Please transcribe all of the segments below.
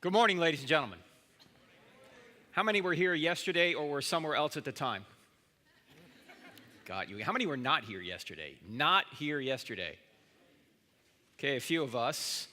Good morning, ladies and gentlemen. How many were here yesterday or were somewhere else at the time? Got you. How many were not here yesterday? Not here yesterday. Okay, a few of us.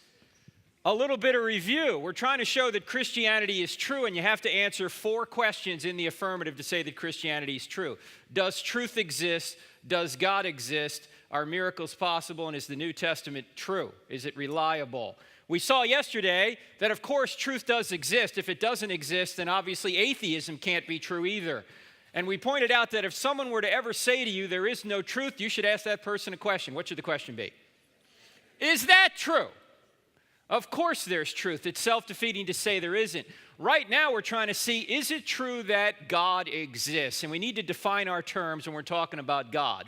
A little bit of review. We're trying to show that Christianity is true, and you have to answer 4 questions in the affirmative to say that Christianity is true. Does truth exist? Does God exist? Are miracles possible? And is the New Testament true? Is it reliable? We saw yesterday that, of course, truth does exist. If it doesn't exist, then obviously atheism can't be true either. And we pointed out that if someone were to ever say to you, there is no truth, you should ask that person a question. What should the question be? Is that true? Of course there's truth. It's self-defeating to say there isn't. Right now we're trying to see, is it true that God exists? And we need to define our terms when we're talking about God.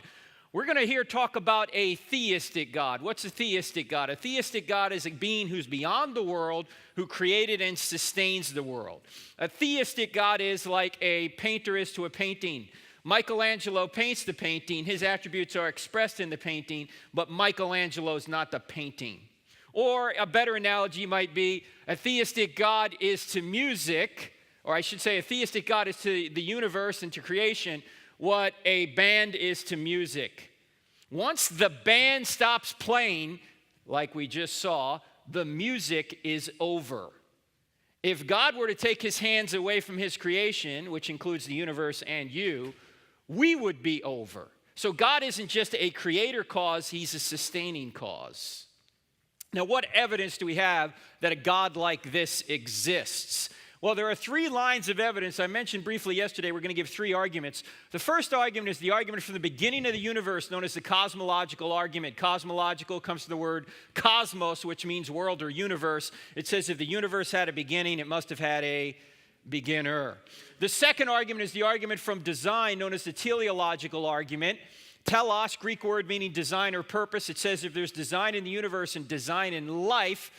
We're going to here talk about a theistic God. What's a theistic God? A theistic God is a being who's beyond the world, who created and sustains the world. A theistic God is like a painter is to a painting. Michelangelo paints the painting. His attributes are expressed in the painting, but Michelangelo is not the painting. Or a better analogy might be a theistic God is to music, or I should say a theistic God is to the universe and to creation what a band is to music. Once the band stops playing, like we just saw, the music is over. If God were to take his hands away from his creation, which includes the universe and you, we would be over. So God isn't just a creator cause, he's a sustaining cause. Now, what evidence do we have that a God like this exists? Well, there are 3 lines of evidence. I mentioned briefly yesterday, we're going to give 3 arguments. The first argument is the argument from the beginning of the universe, known as the cosmological argument. Cosmological comes from the word cosmos, which means world or universe. It says if the universe had a beginning, it must have had a beginner. The second argument is the argument from design, known as the teleological argument. Telos, Greek word meaning design or purpose. It says if there's design in the universe and design in life,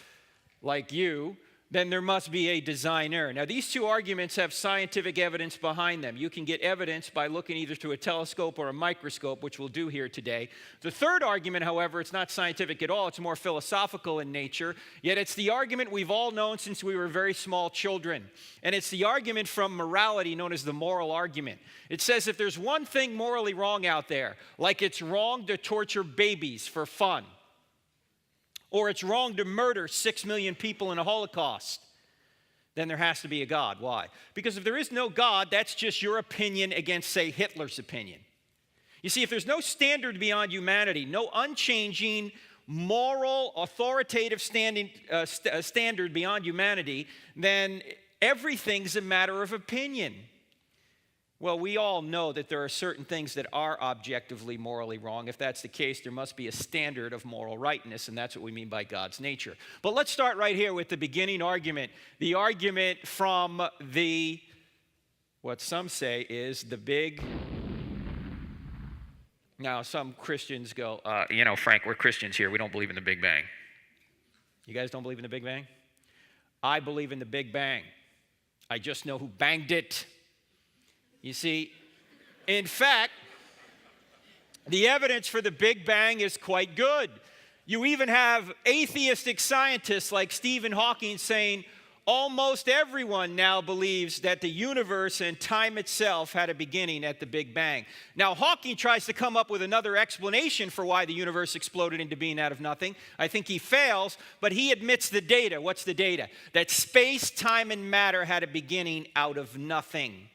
like you, then there must be a designer. Now, these 2 arguments have scientific evidence behind them. You can get evidence by looking either through a telescope or a microscope, which we'll do here today. The third argument, however, it's not scientific at all. It's more philosophical in nature, yet it's the argument we've all known since we were very small children. And it's the argument from morality known as the moral argument. It says if there's one thing morally wrong out there, like it's wrong to torture babies for fun, or it's wrong to murder 6 million people in a Holocaust, then there has to be a God. Why? Because if there is no God, that's just your opinion against, say, Hitler's opinion. You see, if there's no standard beyond humanity, no unchanging, moral, authoritative standard beyond humanity, then everything's a matter of opinion. Well, we all know that there are certain things that are objectively morally wrong. If that's the case, there must be a standard of moral rightness, and that's what we mean by God's nature. But let's start right here with the beginning argument. The argument from what some say is the big... Now, some Christians go, Frank, we're Christians here. We don't believe in the Big Bang. You guys don't believe in the Big Bang? I believe in the Big Bang. I just know who banged it. You see, in fact, the evidence for the Big Bang is quite good. You even have atheistic scientists like Stephen Hawking saying almost everyone now believes that the universe and time itself had a beginning at the Big Bang. Now, Hawking tries to come up with another explanation for why the universe exploded into being out of nothing. I think he fails, but he admits the data. What's the data? That space, time, and matter had a beginning out of nothing.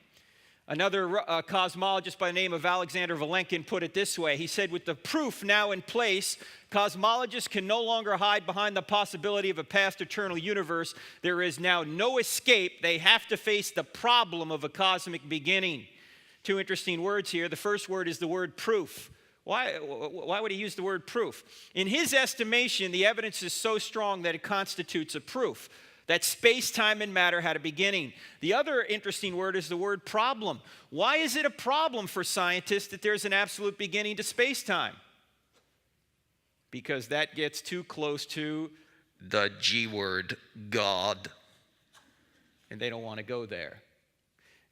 Another cosmologist by the name of Alexander Vilenkin put it this way. He said, with the proof now in place, cosmologists can no longer hide behind the possibility of a past eternal universe. There is now no escape. They have to face the problem of a cosmic beginning. 2 interesting words here. The first word is the word proof. Why would he use the word proof? In his estimation, the evidence is so strong that it constitutes a proof. That space, time, and matter had a beginning. The other interesting word is the word problem. Why is it a problem for scientists that there's an absolute beginning to space-time? Because that gets too close to the G word, God. And they don't want to go there.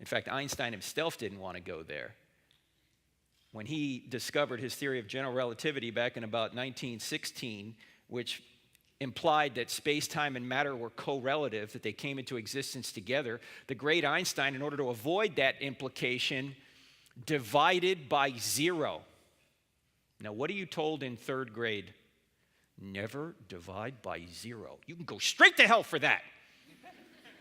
In fact, Einstein himself didn't want to go there. When he discovered his theory of general relativity back in about 1916, which implied that space, time, and matter were correlative, that they came into existence together. The great Einstein, in order to avoid that implication, divided by zero. Now, what are you told in third grade? Never divide by zero. You can go straight to hell for that.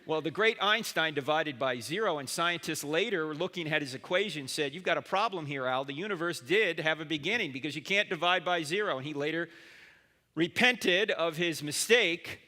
Well, the great Einstein divided by zero, and scientists later, looking at his equation, said, you've got a problem here, Al. The universe did have a beginning because you can't divide by zero. And he later repented of his mistake,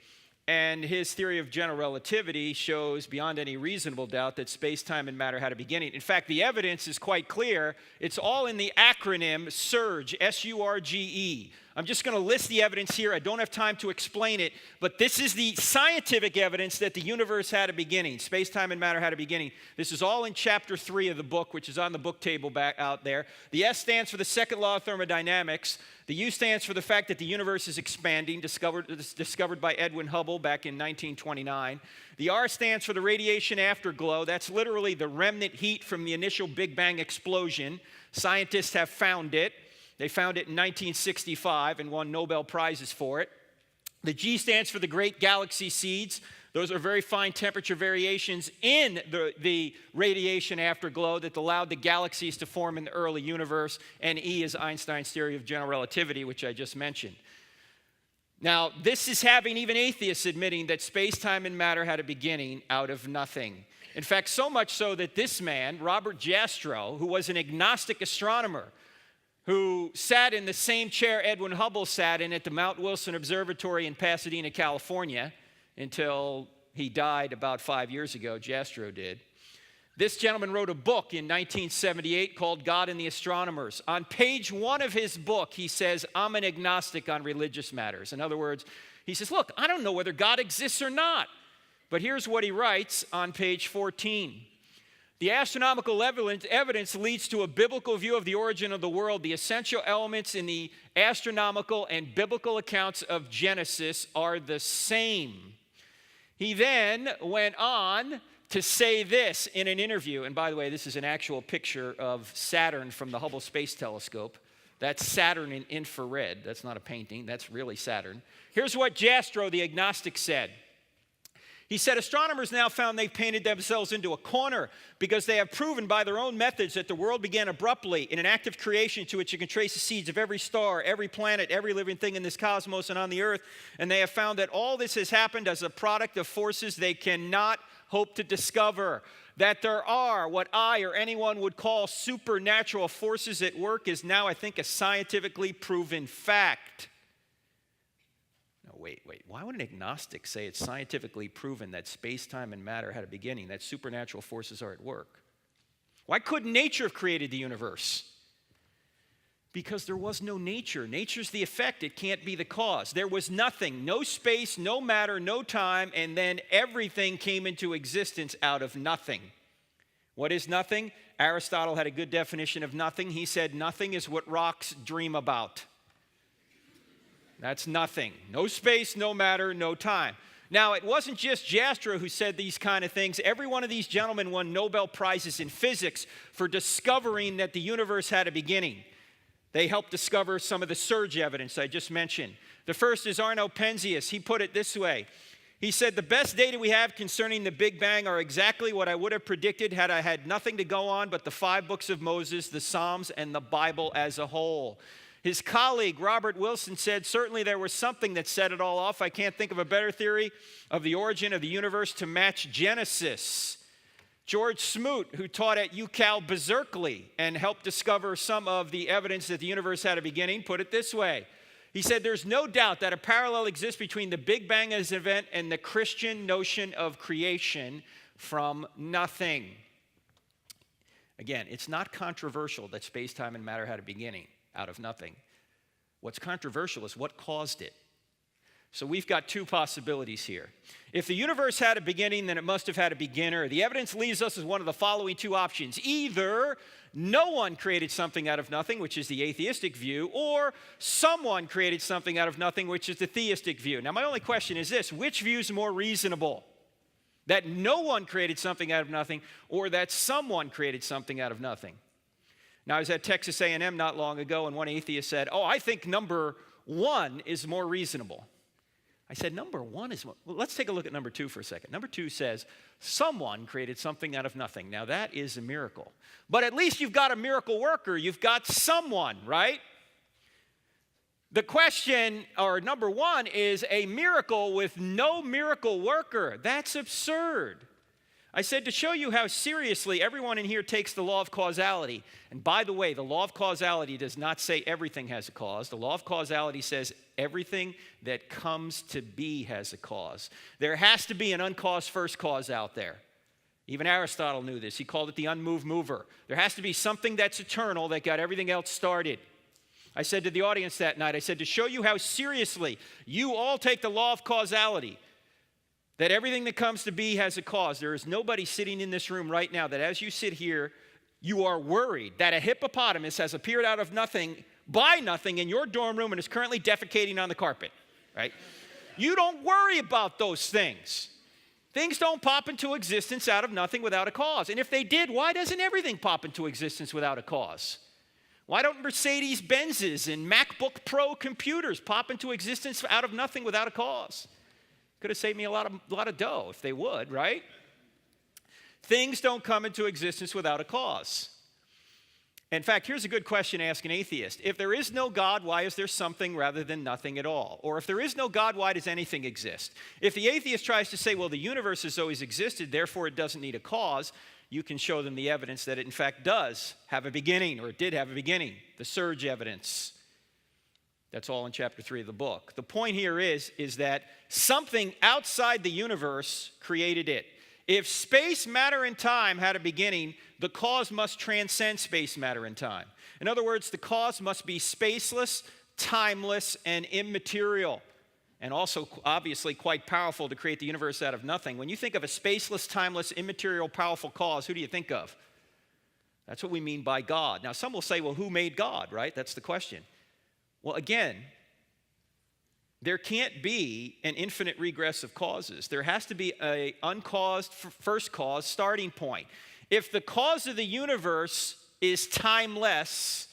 and his theory of general relativity shows beyond any reasonable doubt that space, time, and matter had a beginning. In fact, the evidence is quite clear. It's all in the acronym SURGE, S-U-R-G-E. I'm just going to list the evidence here. I don't have time to explain it, but this is the scientific evidence that the universe had a beginning. Space, time, and matter had a beginning. This is all in chapter 3 of the book, which is on the book table back out there. The S stands for the second law of thermodynamics. The U stands for the fact that the universe is expanding, discovered by Edwin Hubble back in 1929. The R stands for the radiation afterglow. That's literally the remnant heat from the initial Big Bang explosion. Scientists have found it. They found it in 1965 and won Nobel Prizes for it. The G stands for the great galaxy seeds. Those are very fine temperature variations in the radiation afterglow that allowed the galaxies to form in the early universe. And E is Einstein's theory of general relativity, which I just mentioned. Now, this is having even atheists admitting that space, time, and matter had a beginning out of nothing. In fact, so much so that this man, Robert Jastrow, who was an agnostic astronomer, who sat in the same chair Edwin Hubble sat in at the Mount Wilson Observatory in Pasadena, California, until he died about 5 years ago. Jastrow did. This gentleman wrote a book in 1978 called God and the Astronomers. On page 1 of his book, he says, I'm an agnostic on religious matters. In other words, he says, look, I don't know whether God exists or not. But here's what he writes on page 14. The astronomical evidence leads to a biblical view of the origin of the world. The essential elements in the astronomical and biblical accounts of Genesis are the same. He then went on to say this in an interview. And by the way, this is an actual picture of Saturn from the Hubble Space Telescope. That's Saturn in infrared. That's not a painting. That's really Saturn. Here's what Jastrow, the agnostic, said. He said, astronomers now found they've painted themselves into a corner because they have proven by their own methods that the world began abruptly in an act of creation to which you can trace the seeds of every star, every planet, every living thing in this cosmos and on the earth. And they have found that all this has happened as a product of forces they cannot hope to discover. That there are what I or anyone would call supernatural forces at work is now, I think, a scientifically proven fact. Wait. Why would an agnostic say it's scientifically proven that space, time, and matter had a beginning, that supernatural forces are at work? Why couldn't nature have created the universe? Because there was no nature. Nature's the effect. It can't be the cause. There was nothing, no space, no matter, no time, and then everything came into existence out of nothing. What is nothing? Aristotle had a good definition of nothing. He said nothing is what rocks dream about. That's nothing. No space, no matter, no time. Now, it wasn't just Jastrow who said these kind of things. Every one of these gentlemen won Nobel Prizes in physics for discovering that the universe had a beginning. They helped discover some of the surge evidence I just mentioned. The first is Arno Penzias. He put it this way. He said, the best data we have concerning the Big Bang are exactly what I would have predicted had I had nothing to go on but the 5 books of Moses, the Psalms, and the Bible as a whole. His colleague, Robert Wilson, said, certainly there was something that set it all off. I can't think of a better theory of the origin of the universe to match Genesis. George Smoot, who taught at UCal Berkeley and helped discover some of the evidence that the universe had a beginning, put it this way. He said, there's no doubt that a parallel exists between the Big Bang as an event and the Christian notion of creation from nothing. Again, it's not controversial that space, time, and matter had a beginning out of nothing. What's controversial is what caused it. So we've got 2 possibilities here. If the universe had a beginning, then it must have had a beginner. The evidence leaves us with one of the following 2 options. Either no one created something out of nothing, which is the atheistic view, or someone created something out of nothing, which is the theistic view. Now, my only question is this: which view is more reasonable? That no one created something out of nothing, or that someone created something out of nothing? Now, I was at Texas A&M not long ago, and one atheist said, I think number 1 is more reasonable. I said, number one is, well, let's take a look at number two for a second. Number two says, someone created something out of nothing. Now, that is a miracle. But at least you've got a miracle worker. You've got someone, right? The question, or number one, is a miracle with no miracle worker. That's absurd. I said to show you how seriously everyone in here takes the law of causality. And by the way, the law of causality does not say everything has a cause. The law of causality says everything that comes to be has a cause. There has to be an uncaused first cause out there. Even Aristotle knew this. He called it the unmoved mover. There has to be something that's eternal that got everything else started. I said to the audience that night, I said, to show you how seriously you all take the law of causality, that everything that comes to be has a cause. There is nobody sitting in this room right now that as you sit here, you are worried that a hippopotamus has appeared out of nothing, by nothing, in your dorm room and is currently defecating on the carpet, right? You don't worry about those things. Things don't pop into existence out of nothing without a cause. And if they did, why doesn't everything pop into existence without a cause? Why don't Mercedes-Benzes and MacBook Pro computers pop into existence out of nothing without a cause? Could have saved me a lot of dough if they would, right? Things don't come into existence without a cause. In fact, here's a good question to ask an atheist. If there is no God, why is there something rather than nothing at all? Or if there is no God, why does anything exist? If the atheist tries to say, well, the universe has always existed, therefore it doesn't need a cause, you can show them the evidence that it in fact does have a beginning, or it did have a beginning, the surge evidence. That's all in chapter 3 of the book. The point here is that something outside the universe created it. If space, matter, and time had a beginning, the cause must transcend space, matter, and time. In other words, the cause must be spaceless, timeless, and immaterial, and also obviously quite powerful to create the universe out of nothing. When you think of a spaceless, timeless, immaterial, powerful cause, who do you think of? That's what we mean by God. Now, some will say, well, who made God, right? That's the question. Well, again, there can't be an infinite regress of causes. There has to be an uncaused first cause starting point. If the cause of the universe is timeless,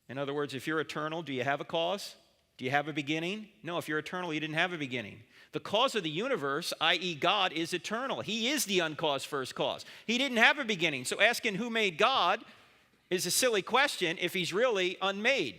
in other words, if you're eternal, do you have a cause? Do you have a beginning? No, if you're eternal, you didn't have a beginning. The cause of the universe, i.e. God, is eternal. He is the uncaused first cause. He didn't have a beginning. So asking who made God is a silly question if he's really unmade.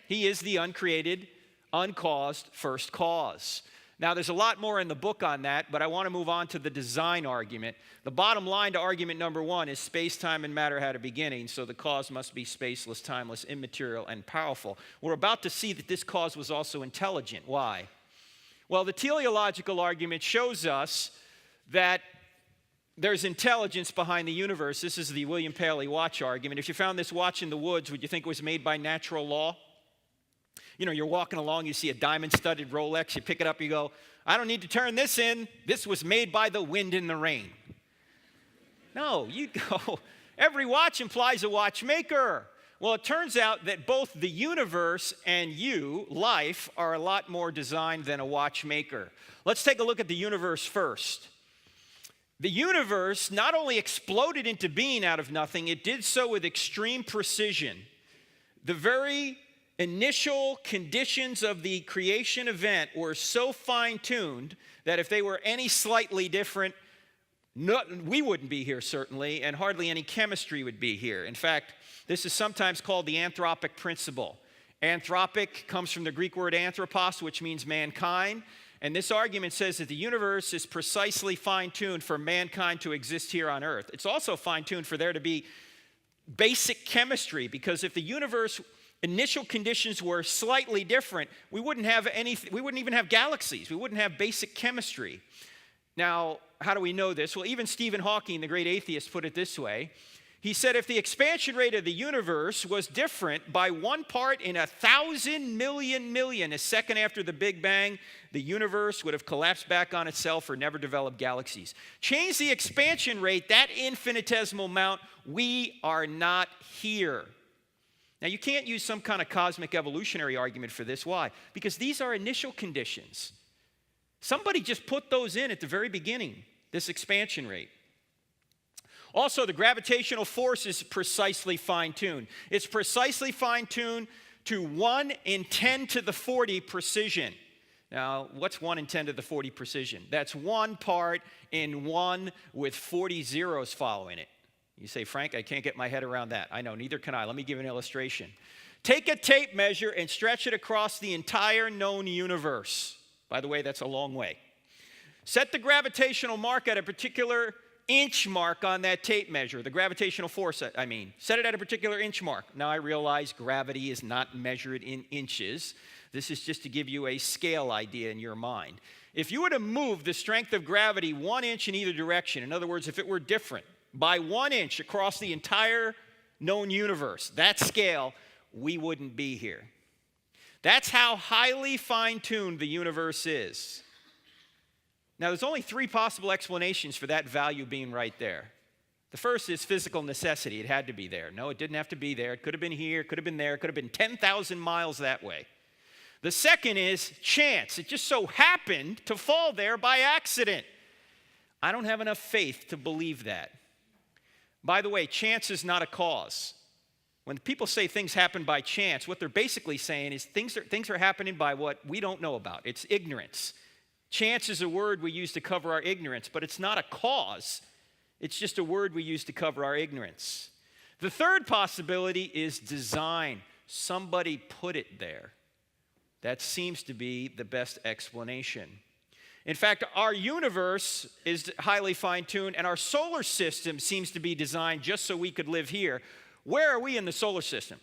He is the uncreated, uncaused first cause. Now, there's a lot more in the book on that, but I want to move on to the design argument. The bottom line to argument number one is space, time, and matter had a beginning, so the cause must be spaceless, timeless, immaterial, and powerful. We're about to see that this cause was also intelligent. Why? Well, the teleological argument shows us that there's intelligence behind the universe. This is the William Paley watch argument. If you found this watch in the woods, would you think it was made by natural law? You know, you're walking along, you see a diamond-studded Rolex, you pick it up, you go, I don't need to turn this in. This was made by the wind and the rain. No, you go, every watch implies a watchmaker. Well, it turns out that both the universe and you, life, are a lot more designed than a watchmaker. Let's take a look at the universe first. The universe not only exploded into being out of nothing, it did so with extreme precision. The very initial conditions of the creation event were so fine-tuned that if they were any slightly different, we wouldn't be here certainly, and hardly any chemistry would be here. In fact, this is sometimes called the anthropic principle. Anthropic comes from the Greek word anthropos, which means mankind. And this argument says that the universe is precisely fine-tuned for mankind to exist here on earth. It's also fine-tuned for there to be basic chemistry, because if the universe initial conditions were slightly different, we wouldn't even have galaxies. We wouldn't have basic chemistry. Now, how do we know this? Well, even Stephen Hawking, the great atheist, put it this way. He said if the expansion rate of the universe was different by 1 part in 1,000 million, a second after the Big Bang, the universe would have collapsed back on itself or never developed galaxies. Change the expansion rate, that infinitesimal amount, we are not here. Now, you can't use some kind of cosmic evolutionary argument for this. Why? Because these are initial conditions. Somebody just put those in at the very beginning, this expansion rate. Also, the gravitational force is precisely fine-tuned. It's precisely fine-tuned to 1 in 10 to the 40 precision. Now, what's 1 in 10 to the 40 precision? That's 1 part in 1 with 40 zeros following it. You say, Frank, I can't get my head around that. I know, neither can I. Let me give you an illustration. Take a tape measure and stretch it across the entire known universe. By the way, that's a long way. Set the gravitational mark at a particular inch mark on that tape measure, the gravitational force, I mean. Set it at a particular inch mark. Now, I realize gravity is not measured in inches. This is just to give you a scale idea in your mind. If you were to move the strength of gravity 1 inch in either direction, in other words, if it were different, by 1 inch across the entire known universe, that scale, we wouldn't be here. That's how highly fine-tuned the universe is. Now, there's only 3 possible explanations for that value being right there. The first is physical necessity. It had to be there. No, it didn't have to be there. It could have been here, it could have been there, it could have been 10,000 miles that way. The second is chance. It just so happened to fall there by accident. I don't have enough faith to believe that. By the way, chance is not a cause. When people say things happen by chance, what they're basically saying is things are happening by what we don't know about. It's ignorance. Chance is a word we use to cover our ignorance, but it's not a cause. It's just a word we use to cover our ignorance. The third possibility is design. Somebody put it there. That seems to be the best explanation. In fact, our universe is highly fine-tuned, and our solar system seems to be designed just so we could live here. Where are we in the solar system?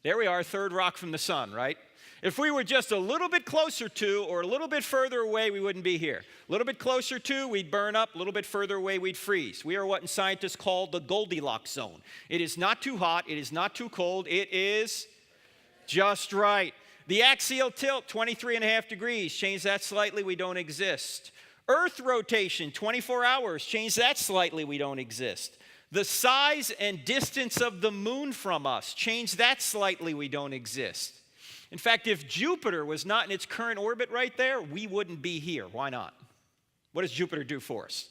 There we are, third rock from the sun, right? If we were just a little bit closer to or a little bit further away, we wouldn't be here. A little bit closer to, we'd burn up. A little bit further away, we'd freeze. We are what scientists call the Goldilocks zone. It is not too hot. It is not too cold. It is just right. The axial tilt, 23.5 degrees. Change that slightly, we don't exist. Earth rotation, 24 hours. Change that slightly, we don't exist. The size and distance of the moon from us, change that slightly, we don't exist. In fact, if Jupiter was not in its current orbit right there, we wouldn't be here. Why not? What does Jupiter do for us?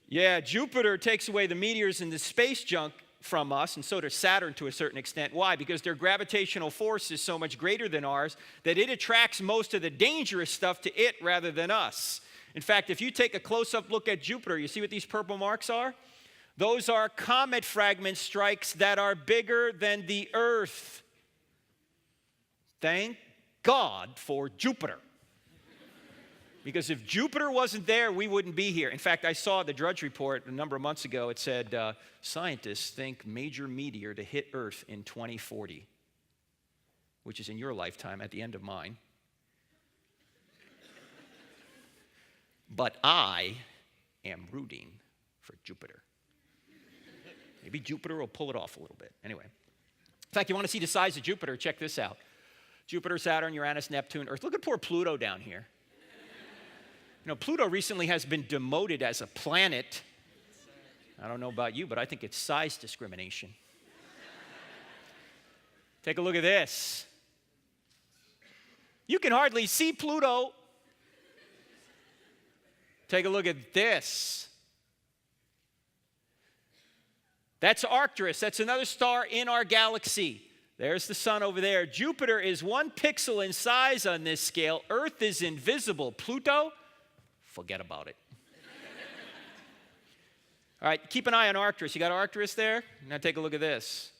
Yeah, Jupiter takes away the meteors and the space junk from us, and so does Saturn to a certain extent. Why? Because their gravitational force is so much greater than ours that it attracts most of the dangerous stuff to it rather than us. In fact, if you take a close-up look at Jupiter, you see what these purple marks are? Those are comet fragment strikes that are bigger than the Earth. Thank God for Jupiter. Because if Jupiter wasn't there, we wouldn't be here. In fact, I saw the Drudge Report a number of months ago. It said, scientists think major meteor to hit Earth in 2040, which is in your lifetime at the end of mine. But I am rooting for Jupiter. Maybe Jupiter will pull it off a little bit. Anyway. In fact, you want to see the size of Jupiter? Check this out. Jupiter, Saturn, Uranus, Neptune, Earth. Look at poor Pluto down here. You know, Pluto recently has been demoted as a planet. I don't know about you, but I think it's size discrimination. Take a look at this. You can hardly see Pluto. Take a look at this. That's Arcturus. That's another star in our galaxy. There's the sun over there. Jupiter is 1 pixel in size on this scale. Earth is invisible. Pluto, forget about it. All right, keep an eye on Arcturus. You got Arcturus there? Now take a look at this.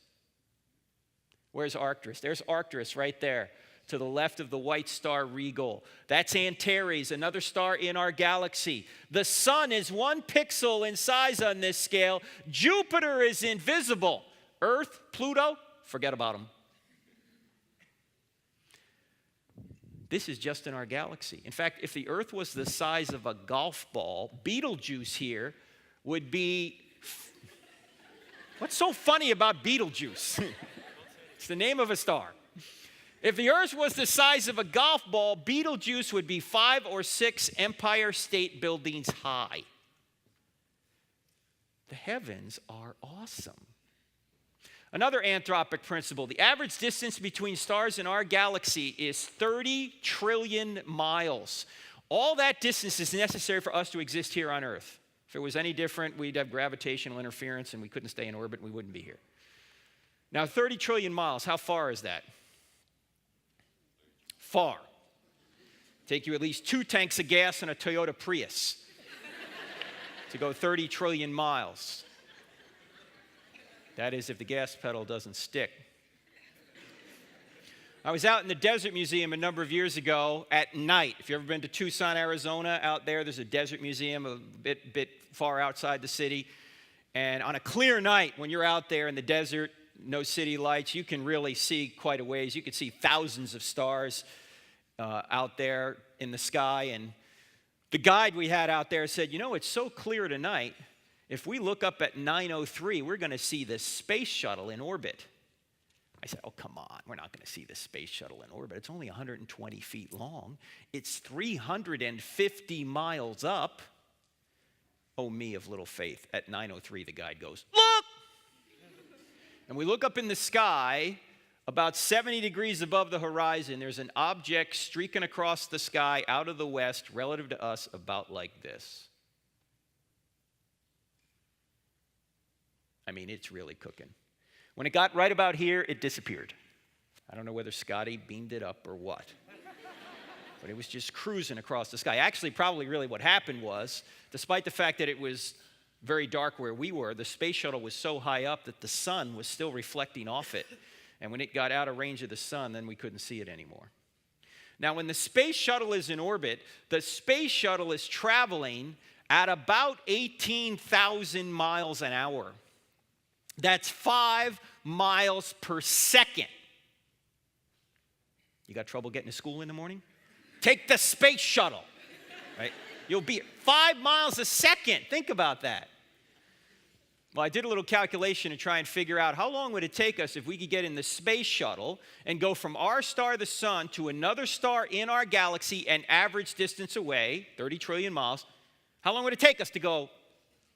Where's Arcturus? There's Arcturus right there to the left of the white star Rigel. That's Antares, another star in our galaxy. The sun is 1 pixel in size on this scale. Jupiter is invisible. Earth, Pluto, forget about them. This is just in our galaxy. In fact, if the Earth was the size of a golf ball, Betelgeuse here would be... What's so funny about Betelgeuse? It's the name of a star. If the Earth was the size of a golf ball, Betelgeuse would be 5 or 6 Empire State Buildings high. The heavens are awesome. Another anthropic principle, the average distance between stars in our galaxy is 30 trillion miles. All that distance is necessary for us to exist here on Earth. If it was any different, we'd have gravitational interference and we couldn't stay in orbit and we wouldn't be here. Now, 30 trillion miles, how far is that? Far. Take you at least 2 tanks of gas and a Toyota Prius to go 30 trillion miles. That is if the gas pedal doesn't stick. I was out in the Desert Museum a number of years ago at night. If you've ever been to Tucson, Arizona, out there's a desert museum a bit far outside the city. And on a clear night, when you're out there in the desert, no city lights, you can really see quite a ways. You can see thousands of stars out there in the sky. And the guide we had out there said, you know, it's so clear tonight, if we look up at 9:03, we're going to see the space shuttle in orbit. I said, oh, come on, we're not going to see the space shuttle in orbit. It's only 120 feet long. It's 350 miles up. Oh, me of little faith. At 9:03, the guide goes, look! And we look up in the sky, about 70 degrees above the horizon, there's an object streaking across the sky out of the west, relative to us, about like this. I mean, it's really cooking. When it got right about here, it disappeared. I don't know whether Scotty beamed it up or what. But it was just cruising across the sky. Actually, probably really what happened was, despite the fact that it was very dark where we were, the space shuttle was so high up that the sun was still reflecting off it. And when it got out of range of the sun, then we couldn't see it anymore. Now, when the space shuttle is in orbit, the space shuttle is traveling at about 18,000 miles an hour. That's 5 miles per second. You got trouble getting to school in the morning? Take the space shuttle, right? You'll be 5 miles a second. Think about that. Well, I did a little calculation to try and figure out how long would it take us if we could get in the space shuttle and go from our star, the sun, to another star in our galaxy an average distance away, 30 trillion miles. How long would it take us to go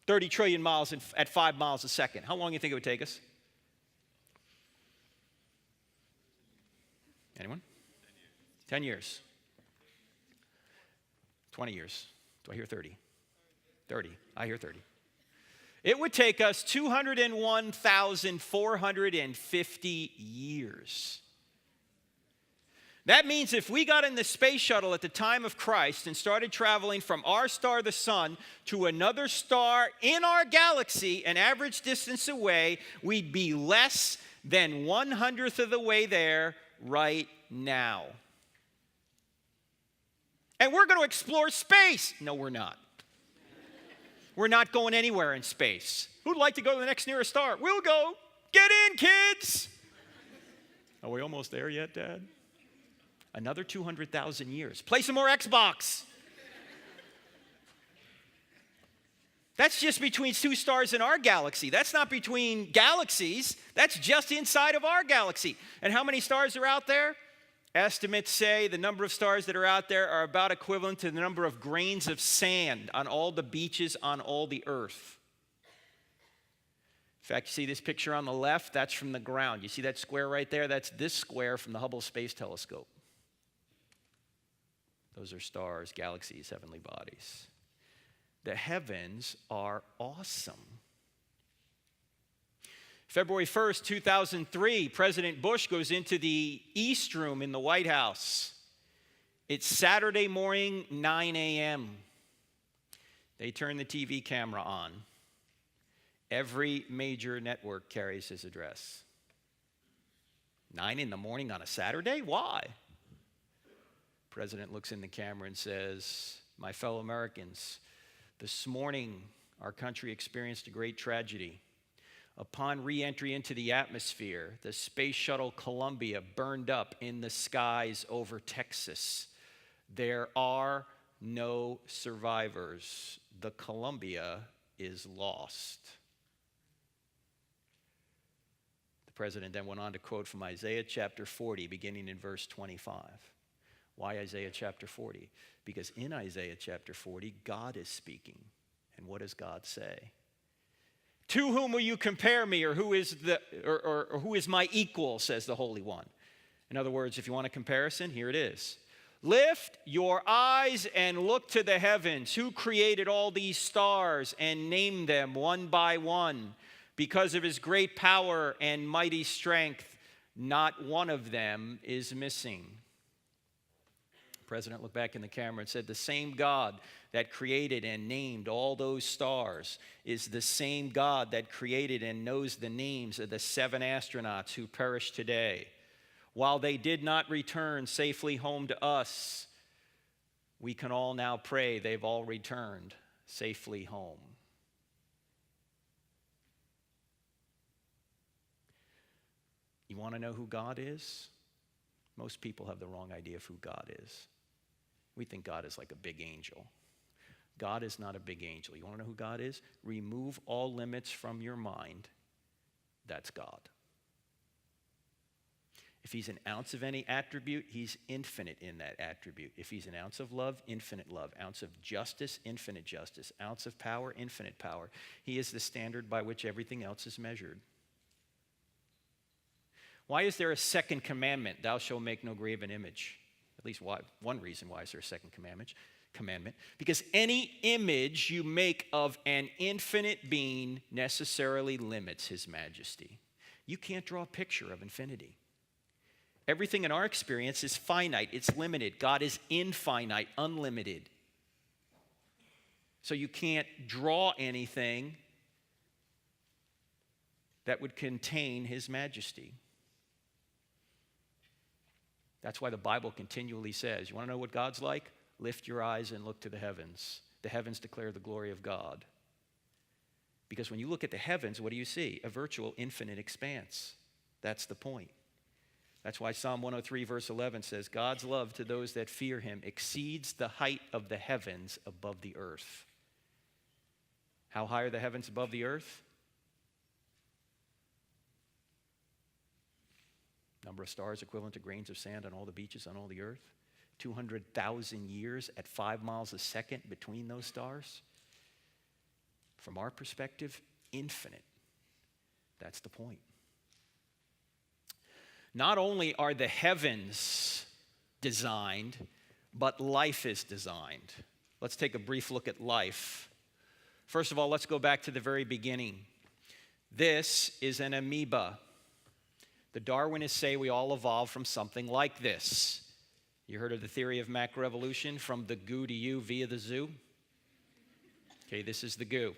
30 trillion miles at 5 miles a second? How long do you think it would take us? Anyone? 10 years. 20 years. Do I hear 30? 30. I hear 30. It would take us 201,450 years. That means if we got in the space shuttle at the time of Christ and started traveling from our star, the sun, to another star in our galaxy, an average distance away, we'd be less than 1/100th of the way there right now. And we're going to explore space. No, we're not. We're not going anywhere in space. Who'd like to go to the next nearest star? We'll go. Get in, kids. Are we almost there yet, Dad? Another 200,000 years. Play some more Xbox. That's just between 2 stars in our galaxy. That's not between galaxies. That's just inside of our galaxy. And how many stars are out there? Estimates say the number of stars that are out there are about equivalent to the number of grains of sand on all the beaches on all the earth. In fact, you see this picture on the left? That's from the ground. You see that square right there? That's this square from the Hubble Space Telescope. Those are stars, galaxies, heavenly bodies. The heavens are awesome. February 1st, 2003, President Bush goes into the East Room in the White House. It's Saturday morning, 9 a.m. They turn the TV camera on. Every major network carries his address. 9 in the morning on a Saturday? Why? The president looks in the camera and says, my fellow Americans, this morning our country experienced a great tragedy. Upon re-entry into the atmosphere, the space shuttle Columbia burned up in the skies over Texas. There are no survivors. The Columbia is lost. The president then went on to quote from Isaiah chapter 40, beginning in verse 25. Why Isaiah chapter 40? Because in Isaiah chapter 40, God is speaking. And what does God say? To whom will you compare me, or who is who is my equal, says the Holy One. In other words, if you want a comparison, here it is. Lift your eyes and look to the heavens. Who created all these stars and named them one by one? Because of his great power and mighty strength, not one of them is missing. president looked back in the camera and said, the same God that created and named all those stars is the same God that created and knows the names of the 7 astronauts who perished today. While they did not return safely home to us, we can all now pray they've all returned safely home. You want to know who God is? Most people have the wrong idea of who God is. We think God is like a big angel. God is not a big angel. You want to know who God is? Remove all limits from your mind. That's God. If he's an ounce of any attribute, he's infinite in that attribute. If he's an ounce of love, infinite love. Ounce of justice, infinite justice. Ounce of power, infinite power. He is the standard by which everything else is measured. Why is there a second commandment? Thou shalt make no graven image. At least one reason why is there a second commandment. Because any image you make of an infinite being necessarily limits his majesty. You can't draw a picture of infinity. Everything in our experience is finite, it's limited. God is infinite, unlimited. So you can't draw anything that would contain his majesty. That's why the Bible continually says, you want to know what God's like? Lift your eyes and look to the heavens. The heavens declare the glory of God. Because when you look at the heavens, what do you see? A virtual infinite expanse. That's the point. That's why Psalm 103 verse 11 says, God's love to those that fear him exceeds the height of the heavens above the earth. How high are the heavens above the earth? Number of stars equivalent to grains of sand on all the beaches on all the earth. 200,000 years at 5 miles a second between those stars. From our perspective, infinite. That's the point. Not only are the heavens designed, but life is designed. Let's take a brief look at life. First of all, let's go back to the very beginning. This is an amoeba. The Darwinists say we all evolved from something like this. You heard of the theory of macroevolution, from the goo to you via the zoo? Okay, this is the goo.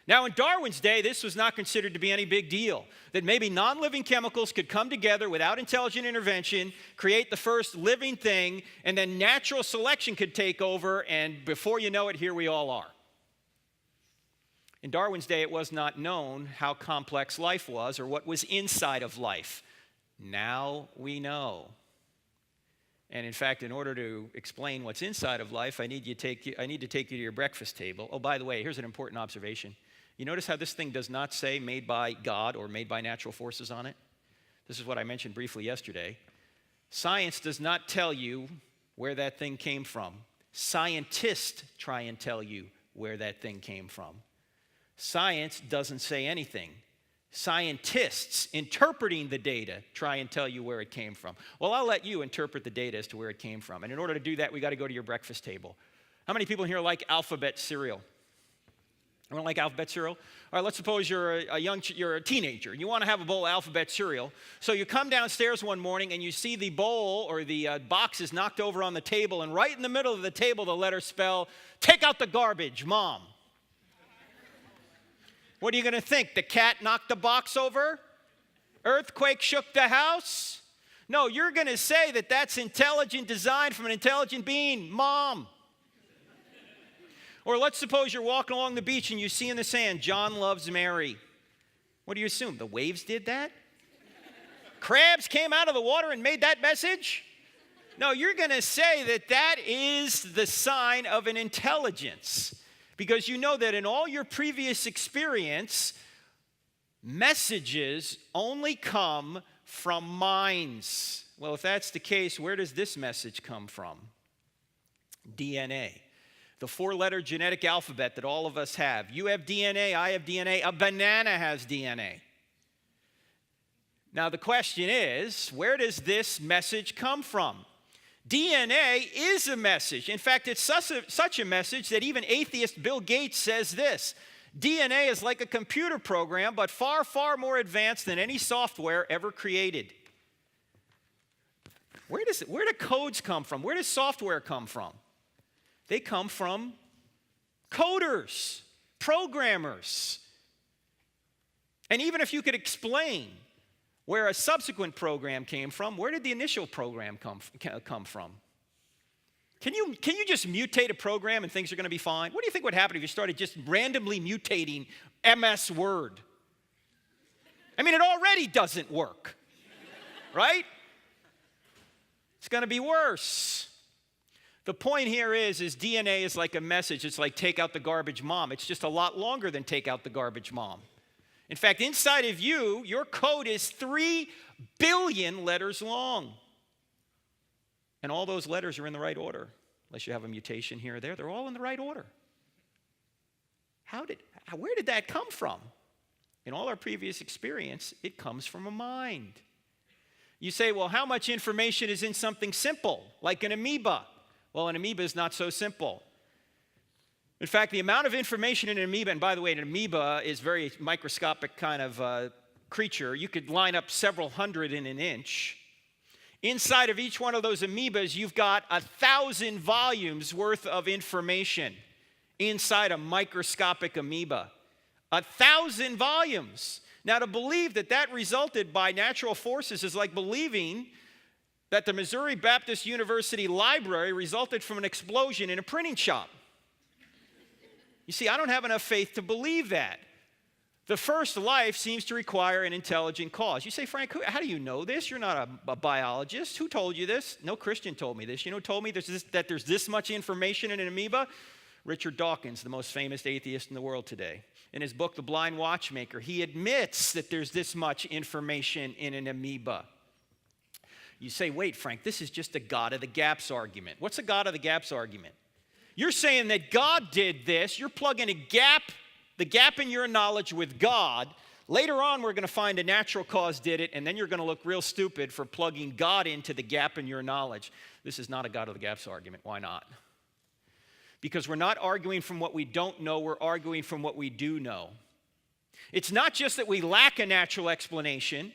Now, in Darwin's day, this was not considered to be any big deal, that maybe non-living chemicals could come together without intelligent intervention, create the first living thing, and then natural selection could take over, and before you know it, here we all are. In Darwin's day, it was not known how complex life was or what was inside of life. Now we know. And in fact, in order to explain what's inside of life, I need to take you to your breakfast table. Oh, by the way, here's an important observation. You notice how this thing does not say made by God or made by natural forces on it? This is what I mentioned briefly yesterday. Science does not tell you where that thing came from. Scientists try and tell you where that thing came from. Science doesn't say anything. Scientists interpreting the data try and tell you where it came from. Well, I'll let you interpret the data as to where it came from. And in order to do that, we got to go to your breakfast table. How many people in here like alphabet cereal? Anyone like alphabet cereal? All right, let's suppose you're a teenager and you want to have a bowl of alphabet cereal. So you come downstairs one morning and you see the bowl or the box is knocked over on the table, and right in the middle of the table the letters spell, "Take out the garbage, Mom." What are you going to think? The cat knocked the box over? Earthquake shook the house? No, you're going to say that that's intelligent design from an intelligent being, Mom. Or let's suppose you're walking along the beach and you see in the sand, "John loves Mary." What do you assume? The waves did that? Crabs came out of the water and made that message? No, you're going to say that that is the sign of an intelligence. Because you know that in all your previous experience, messages only come from minds. Well, if that's the case, where does this message come from? DNA. The 4-letter genetic alphabet that all of us have. You have DNA, I have DNA, a banana has DNA. Now the question is, where does this message come from? DNA is a message. In fact, it's such a message that even atheist Bill Gates says this: DNA is like a computer program, but far, far more advanced than any software ever created. Where do codes come from? Where does software come from? They come from coders, programmers. And even if you could explain where a subsequent program came from, where did the initial program come from? Can you just mutate a program and things are going to be fine? What do you think would happen if you started just randomly mutating MS Word? I mean, it already doesn't work, right? It's going to be worse. The point here is DNA is like a message. It's like take out the garbage mom. It's just a lot longer than take out the garbage mom. In fact, inside of you, your code is 3 billion letters long. And all those letters are in the right order. Unless you have a mutation here or there, they're all in the right order. Where did that come from? In all our previous experience, it comes from a mind. You say, well, how much information is in something simple, like an amoeba? Well, an amoeba is not so simple. In fact, the amount of information in an amoeba, and by the way, an amoeba is a very microscopic kind of creature. You could line up several hundred in an inch. Inside of each one of those amoebas, you've got 1,000 volumes worth of information inside a microscopic amoeba. 1,000 volumes. Now, to believe that resulted by natural forces is like believing that the Missouri Baptist University Library resulted from an explosion in a printing shop. You see, I don't have enough faith to believe that. The first life seems to require an intelligent cause. You say, Frank, how do you know this? You're not a biologist. Who told you this? No Christian told me this. You know who told me that there's this much information in an amoeba? Richard Dawkins, the most famous atheist in the world today. In his book, The Blind Watchmaker, he admits that there's this much information in an amoeba. You say, wait, Frank, this is just a God of the gaps argument. What's a God of the gaps argument? You're saying that God did this. You're plugging the gap in your knowledge with God. Later on, we're going to find a natural cause did it, and then you're going to look real stupid for plugging God into the gap in your knowledge. This is not a God of the gaps argument. Why not? Because we're not arguing from what we don't know, we're arguing from what we do know. It's not just that we lack a natural explanation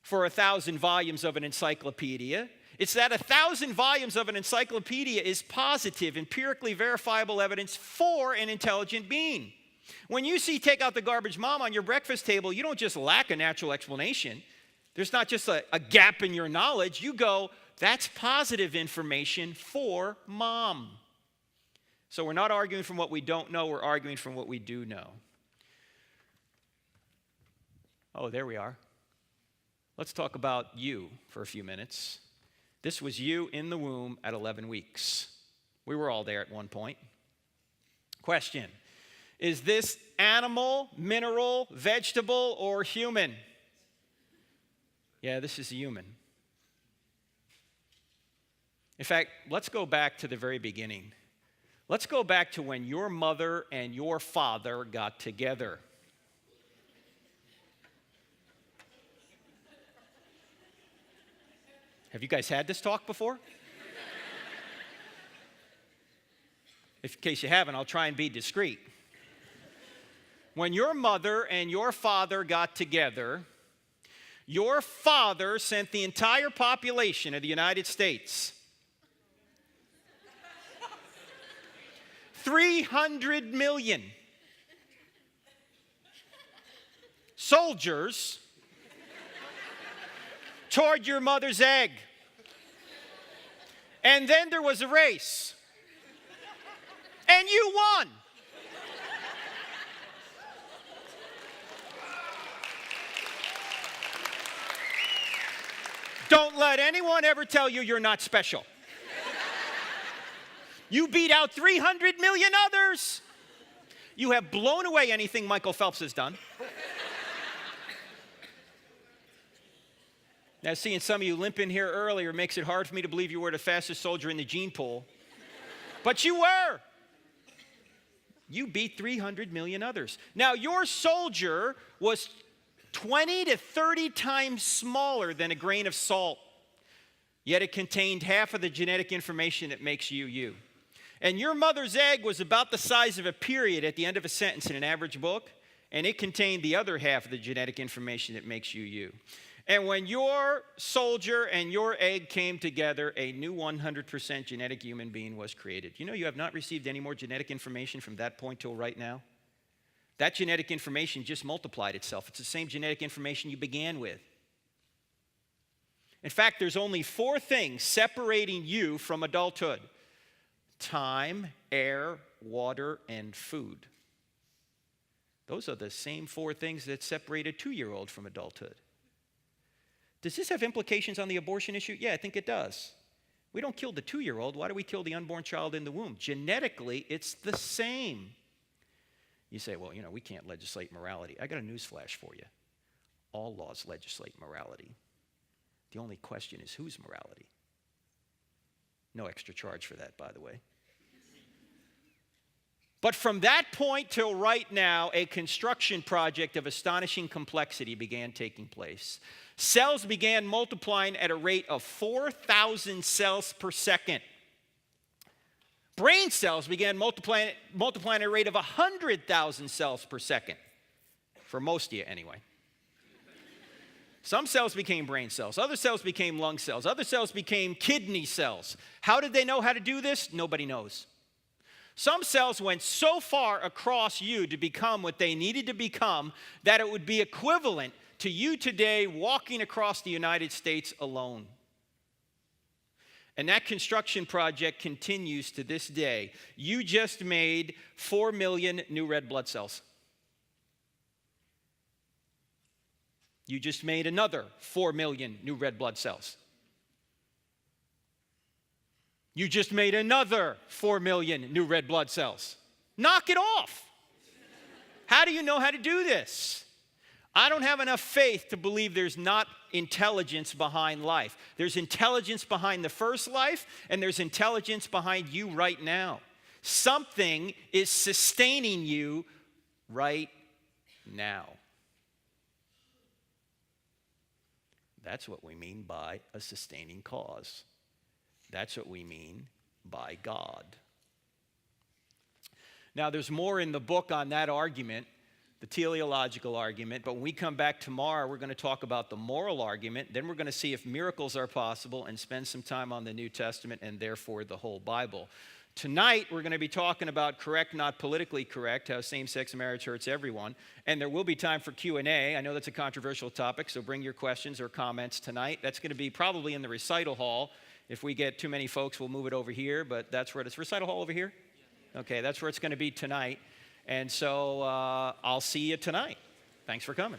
for 1,000 volumes of an encyclopedia. It's that 1,000 volumes of an encyclopedia is positive, empirically verifiable evidence for an intelligent being. When you see take out the garbage mom on your breakfast table, you don't just lack a natural explanation. There's not just a gap in your knowledge. You go, that's positive information for mom. So we're not arguing from what we don't know, we're arguing from what we do know. Oh, there we are. Let's talk about you for a few minutes. This was you in the womb at 11 weeks. We were all there at one point. Question, is this animal, mineral, vegetable, or human? Yeah, this is a human. In fact, let's go back to the very beginning. Let's go back to when your mother and your father got together. Have you guys had this talk before? In case you haven't, I'll try and be discreet. When your mother and your father got together, your father sent the entire population of the United States 300 million soldiers toward your mother's egg. And then there was a race. And you won. Don't let anyone ever tell you you're not special. You beat out 300 million others. You have blown away anything Michael Phelps has done. Now, seeing some of you limp in here earlier makes it hard for me to believe you were the fastest soldier in the gene pool. But you were. You beat 300 million others. Now, your soldier was 20 to 30 times smaller than a grain of salt, yet it contained half of the genetic information that makes you you. And your mother's egg was about the size of a period at the end of a sentence in an average book, and it contained the other half of the genetic information that makes you you. And when your soldier and your egg came together, a new 100% genetic human being was created. You know, you have not received any more genetic information from that point till right now. That genetic information just multiplied itself. It's the same genetic information you began with. In fact, there's only 4 things separating you from adulthood: time, air, water, and food. Those are the same 4 things that separate a 2-year-old from adulthood. Does this have implications on the abortion issue? Yeah, I think it does. We don't kill the 2-year-old. Why do we kill the unborn child in the womb? Genetically, it's the same. You say, well, you know, we can't legislate morality. I got a news flash for you. All laws legislate morality. The only question is whose morality? No extra charge for that, by the way. But from that point till right now, a construction project of astonishing complexity began taking place. Cells began multiplying at a rate of 4,000 cells per second. Brain cells began multiplying at a rate of 100,000 cells per second. For most of you, anyway. Some cells became brain cells. Other cells became lung cells. Other cells became kidney cells. How did they know how to do this? Nobody knows. Some cells went so far across you to become what they needed to become that it would be equivalent to you today walking across the United States alone. And that construction project continues to this day. You just made 4 million new red blood cells. You just made another 4 million new red blood cells. You just made another 4 million new red blood cells. Knock it off. How do you know how to do this? I don't have enough faith to believe there's not intelligence behind life. There's intelligence behind the first life, and there's intelligence behind you right now. Something is sustaining you right now. That's what we mean by a sustaining cause. That's what we mean by God. Now, there's more in the book on that argument, the teleological argument, but when we come back tomorrow, we're going to talk about the moral argument. Then we're going to see if miracles are possible and spend some time on the New Testament and therefore the whole Bible. Tonight, we're going to be talking about correct, not politically correct, how same-sex marriage hurts everyone. And there will be time for Q&A. I know that's a controversial topic, so bring your questions or comments tonight. That's going to be probably in the recital hall. If we get too many folks, we'll move it over here, but that's where it's recital hall over here? Okay, that's where it's going to be tonight. And so I'll see you tonight. Thanks for coming.